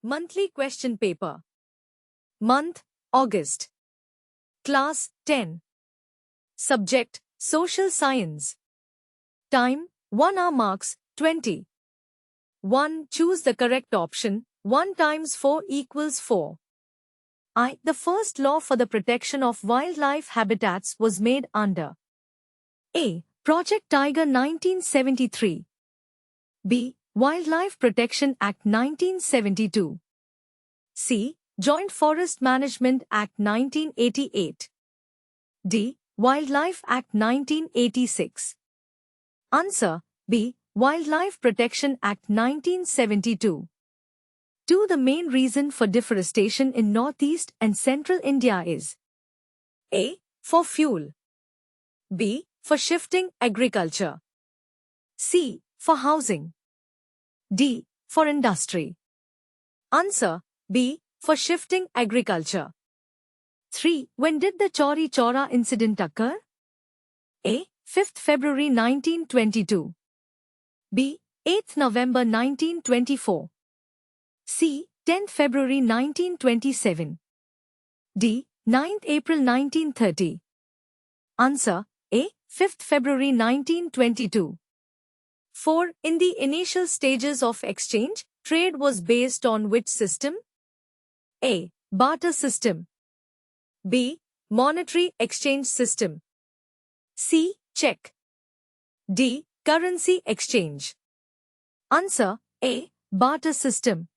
Monthly question paper. Month, August. Class 10. Subject, Social Science. Time, 1 hour marks, 20. 1. Choose the correct option. 1 times 4 equals 4. The first law for the protection of wildlife habitats was made under A. Project Tiger 1973. B. Wildlife Protection Act 1972. C. Joint Forest Management Act 1988. D. Wildlife Act 1986. Answer B. Wildlife Protection Act 1972. 2. The main reason for deforestation in northeast and central India is A. For fuel. B. For shifting agriculture. C. For housing. D. For industry. Answer B. For shifting agriculture. 3. When did the Chauri Chaura incident occur? A. 5th February 1922. B. 8th November 1924. C. 10th February 1927. D. 9th April 1930. Answer A. 5th February 1922. 4. In the initial stages of exchange, trade was based on which system? A. Barter system. B. Monetary exchange system. C. Check. D. Currency exchange. Answer A. Barter system.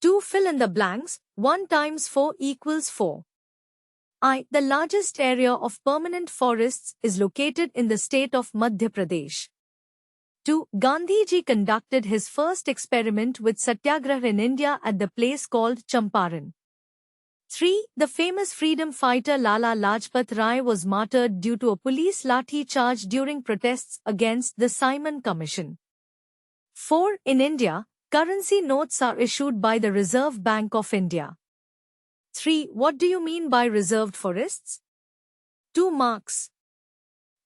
2. Fill in the blanks. 1 times 4 equals 4. The largest area of permanent forests is located in the state of Madhya Pradesh. 2. Gandhiji conducted his first experiment with satyagraha in India at the place called Champaran. 3. The famous freedom fighter Lala Lajpat Rai was martyred due to a police lathi charge during protests against the Simon Commission. 4. In India, currency notes are issued by the Reserve Bank of India. 3. What do you mean by reserved forests? 2 marks.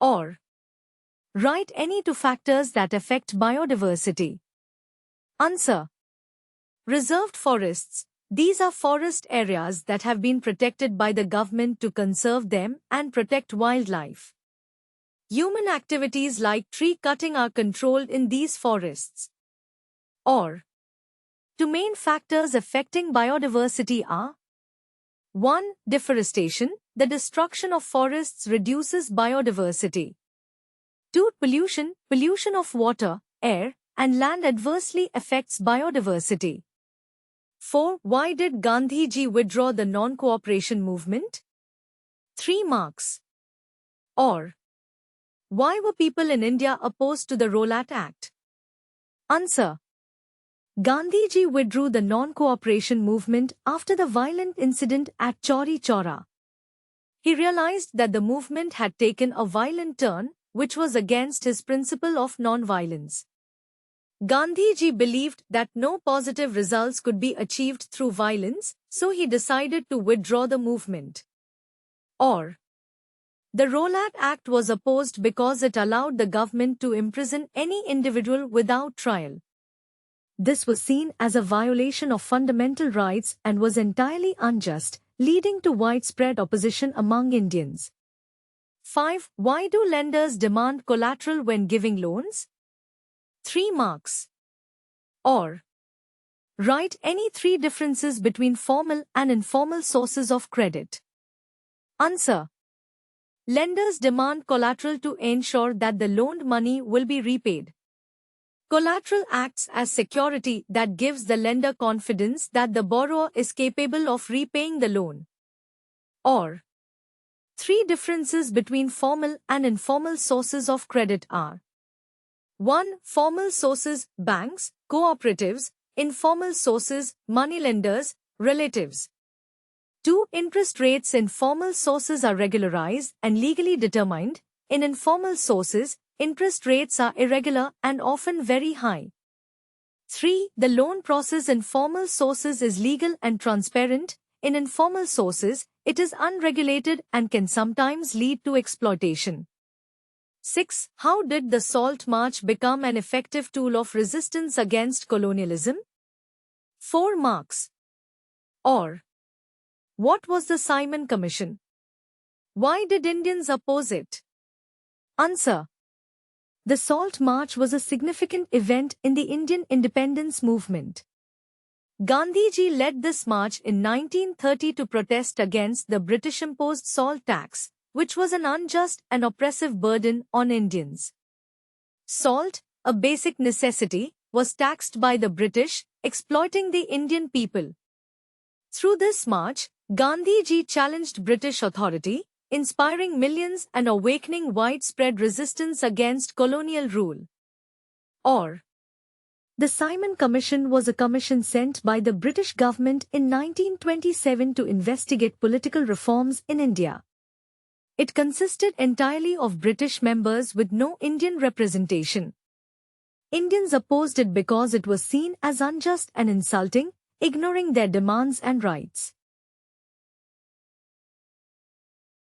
Or write any 2 factors that affect biodiversity. Answer. Reserved forests. These are forest areas that have been protected by the government to conserve them and protect wildlife. Human activities like tree cutting are controlled in these forests. Or 2 main factors affecting biodiversity are 1. Deforestation. The destruction of forests reduces biodiversity. 2. Pollution. Pollution of water, air, and land adversely affects biodiversity. 4. Why did Gandhiji withdraw the non-cooperation movement? 3 marks. Or why were people in India opposed to the Rowlatt Act? Answer. Gandhiji withdrew the non-cooperation movement after the violent incident at Chauri Chaura. He realized that the movement had taken a violent turn, which was against his principle of non-violence. Gandhiji believed that no positive results could be achieved through violence, so he decided to withdraw the movement. Or the Rowlatt Act was opposed because it allowed the government to imprison any individual without trial. This was seen as a violation of fundamental rights and was entirely unjust, leading to widespread opposition among Indians. 5. Why do lenders demand collateral when giving loans? 3 marks. Or write any 3 differences between formal and informal sources of credit. Answer. Lenders demand collateral to ensure that the loaned money will be repaid. Collateral acts as security that gives the lender confidence that the borrower is capable of repaying the loan. Or 3 differences between formal and informal sources of credit are 1. Formal sources, banks, cooperatives; informal sources, moneylenders, relatives. 2. Interest rates in formal sources are regularized and legally determined. In informal sources, interest rates are irregular and often very high. 3. The loan process in formal sources is legal and transparent. In informal sources, it is unregulated and can sometimes lead to exploitation. 6. How did the Salt March become an effective tool of resistance against colonialism? 4 marks. Or, what was the Simon Commission? Why did Indians oppose it? Answer. The Salt March was a significant event in the Indian independence movement. Gandhiji led this march in 1930 to protest against the British-imposed salt tax, which was an unjust and oppressive burden on Indians. Salt, a basic necessity, was taxed by the British, exploiting the Indian people. Through this march, Gandhiji challenged British authority, inspiring millions and awakening widespread resistance against colonial rule. Or, the Simon Commission was a commission sent by the British government in 1927 to investigate political reforms in India. It consisted entirely of British members with no Indian representation. Indians opposed it because it was seen as unjust and insulting, ignoring their demands and rights.